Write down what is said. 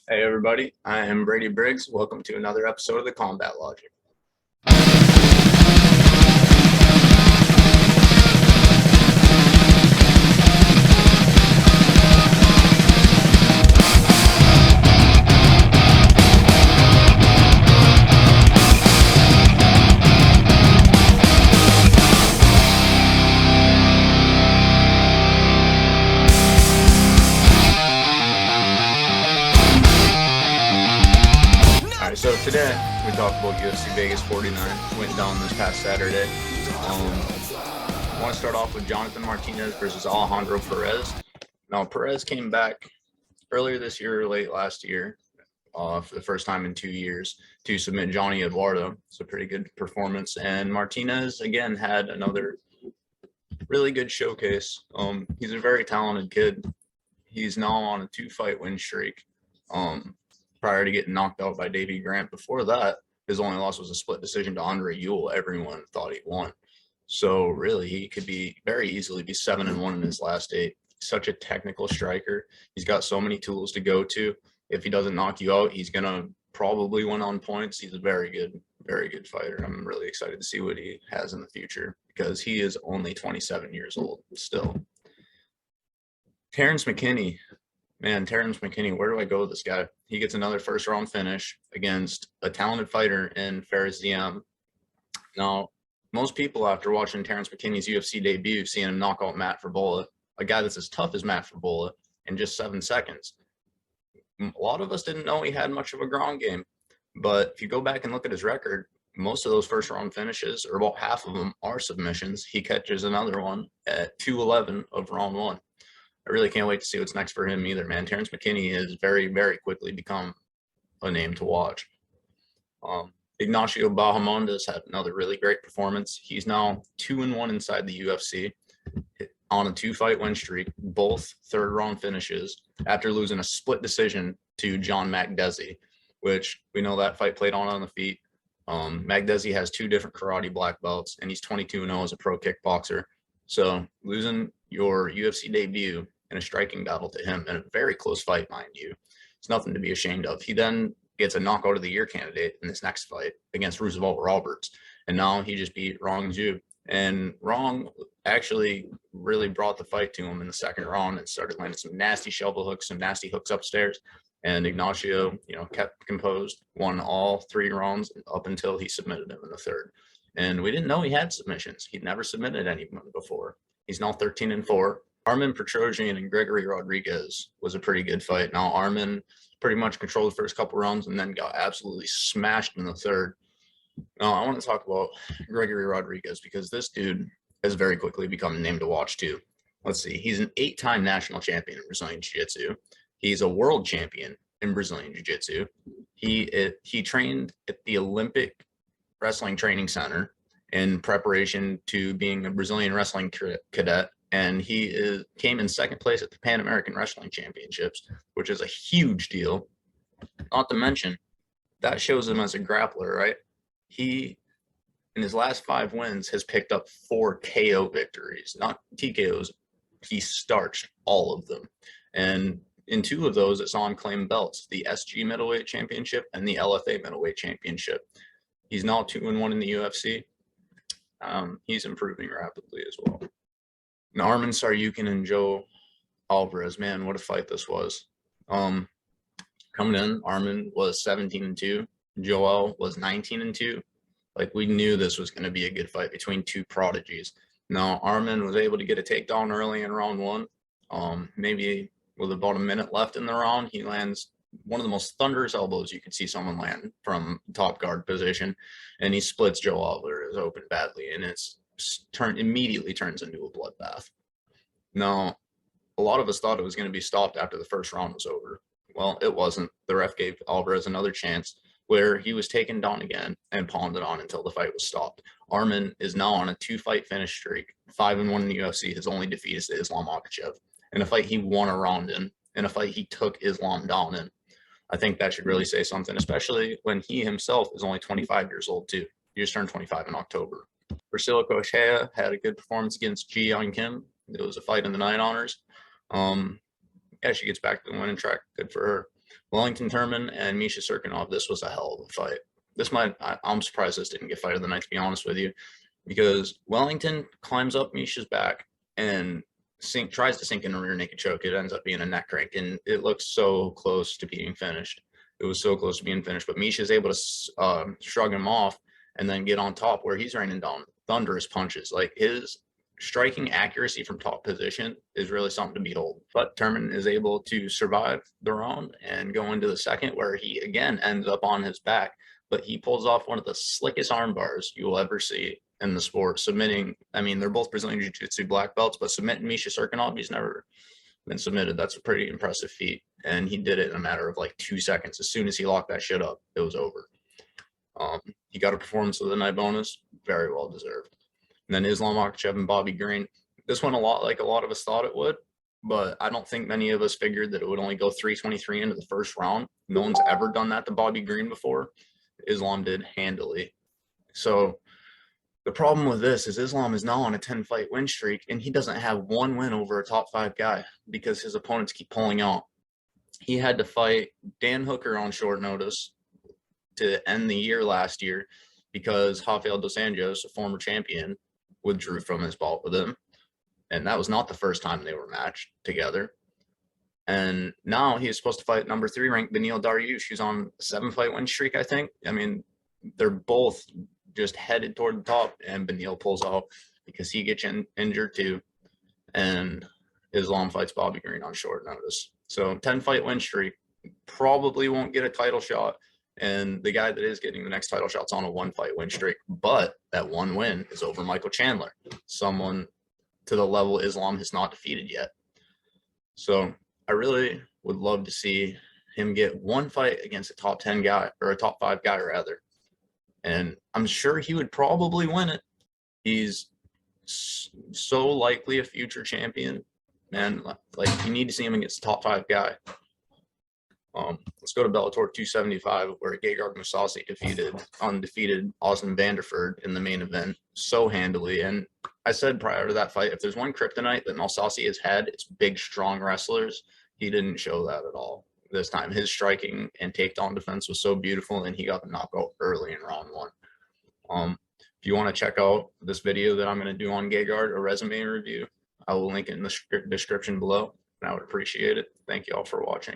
Hey everybody, I am Brady Briggs. Welcome to another episode of the Combat Logic. So today we talk about UFC Vegas 49. Went down this past Saturday. I want to start off with Jonathan Martinez versus Alejandro Perez. Now Perez came back earlier this year or late last year for the first time in 2 years to submit Johnny Eduardo. It's a pretty good performance. And Martinez again had another really good showcase. He's a very talented kid. He's now on a 2-fight win streak. Prior to getting knocked out by Davey Grant. Before that, his only loss was a split decision to Andre Ewell. Everyone thought he won. So really, he could be very easily be 7-1 in his last 8. Such a technical striker. He's got so many tools to go to. If he doesn't knock you out, he's gonna probably win on points. He's a very good fighter. I'm really excited to see what he has in the future because he is only 27 years old still. Terrence McKinney. Man, Terrence McKinney, where do I go with this guy? He gets another first-round finish against a talented fighter in Fares Diem. Now, most people, after watching Terrence McKinney's UFC debut, seeing him knock out Matt Furbola, a guy that's as tough as Matt Furbola, in just 7 seconds. A lot of us didn't know he had much of a ground game. But if you go back and look at his record, most of those first-round finishes, or about half of them, are submissions. He catches another one at 2:11 of round 1. I really can't wait to see what's next for him either, man. Terrence McKinney has very quickly become a name to watch. Ignacio Bahamondes had another really great performance. He's now 2-1 inside the UFC on a 2-fight win streak, both third-round finishes after losing a split decision to John Makdessi, which we know that fight played on the feet. Makdessi has 2 different karate black belts, and he's 22-0 as a pro kickboxer. So losing your UFC debut in a striking battle to him in a very close fight, mind you, it's nothing to be ashamed of. He then gets a knockout of the year candidate in this next fight against Roosevelt Roberts, and now he just beat Rong Zhu. And Rong actually really brought the fight to him in the second round and started landing some nasty shovel hooks, some nasty hooks upstairs. And Ignacio, kept composed, won all 3 rounds up until he submitted him in the third. And we didn't know he had submissions. He'd never submitted anyone before. He's now 13-4. Arman Tsarukyan and Gregory Rodriguez was a pretty good fight. Now, Arman pretty much controlled the first couple rounds and then got absolutely smashed in the third. Now, I want to talk about Gregory Rodriguez because this dude has very quickly become a name to watch too. Let's see. He's an 8-time national champion in Brazilian Jiu-Jitsu. He's a world champion in Brazilian Jiu-Jitsu. He trained at the Olympic Wrestling Training Center in preparation to being a Brazilian wrestling cadet. And he came in second place at the Pan American Wrestling Championships, which is a huge deal. Not to mention, that shows him as a grappler, right? He, in his last 5 wins, has picked up 4 KO victories, not TKOs. He starched all of them. And in 2 of those, it's on claim belts, the SG Middleweight Championship and the LFA Middleweight Championship. He's now 2-1 in the UFC. He's improving rapidly as well. And Arman Tsarukyan and Joe Alvarez, man, what a fight this was. Coming in, Arman was 17-2. Joel was 19-2. Like, we knew this was going to be a good fight between 2 prodigies. Now, Arman was able to get a takedown early in round 1. Maybe with about a minute left in the round, he lands one of the most thunderous elbows you could see someone land from top guard position, and he splits Joe Alvarez open badly, and it's immediately turns into a bloodbath. Now, a lot of us thought it was going to be stopped after the first round was over. Well, it wasn't. The ref gave Alvarez another chance where he was taken down again and pawned it on until the fight was stopped. Arman is now on a 2-fight finish streak, 5-1 in the UFC. His only defeat is to Islam Makhachev in a fight he won a round in a fight he took Islam down in. I think that should really say something, especially when he himself is only 25 years old too. He just turned 25 in October. Priscilla Koshea had a good performance against Ji Yeon Kim. It was a fight in the 9 honors. Yeah, she gets back to the winning track. Good for her. Wellington Turman and Misha Serkinov, this was a hell of a fight. I'm surprised this didn't get fight of the night, to be honest with you, because Wellington climbs up Misha's back and tries to sink in a rear naked choke. It ends up being a neck crank, and it looks so close to being finished. It was so close to being finished, but Misha's able to shrug him off and then get on top where he's raining down thunderous punches. Like, his striking accuracy from top position is really something to behold. But Turman is able to survive the round and go into the second, where he again ends up on his back, but he pulls off one of the slickest arm bars you will ever see in the sport, submitting. I mean, they're both Brazilian Jiu-Jitsu black belts, but submitting Misha Serkinov, he's never been submitted. That's a pretty impressive feat, and he did it in a matter of like 2 seconds. As soon as he locked that shit up, it was over. He got a performance of the night bonus, very well deserved. And then Islam Makhachev and Bobby Green. This went a lot like a lot of us thought it would, but I don't think many of us figured that it would only go 323 into the first round. No one's ever done that to Bobby Green before. Islam did handily. So the problem with this is Islam is now on a 10-fight win streak, and he doesn't have one win over a top 5 guy because his opponents keep pulling out. He had to fight Dan Hooker on short notice to end the year last year because Rafael dos Anjos, a former champion, withdrew from his bout with him. And that was not the first time they were matched together. And now he is supposed to fight number 3 ranked Beneil Dariush, who's on a 7-fight win streak, I think. I mean, they're both just headed toward the top, and Beneil pulls out because he gets injured too. And Islam fights Bobby Green on short notice. So 10-fight win streak, probably won't get a title shot. And the guy that is getting the next title shot's on a 1-fight win streak. But that one win is over Michael Chandler, someone to the level Islam has not defeated yet. So I really would love to see him get one fight against a top 10 guy, or a top 5 guy rather. And I'm sure he would probably win it. He's so likely a future champion, man. Like, you need to see him against a top 5 guy. Let's go to Bellator 275, where Gegard Mousasi defeated undefeated Austin Vanderford in the main event so handily. And I said prior to that fight, if there's one kryptonite that Mousasi has had, it's big, strong wrestlers. He didn't show that at all this time. His striking and takedown defense was so beautiful, and he got the knockout early in round 1. If you want to check out this video that I'm going to do on Gegard, a resume review, I will link it in the description below, and I would appreciate it. Thank you all for watching.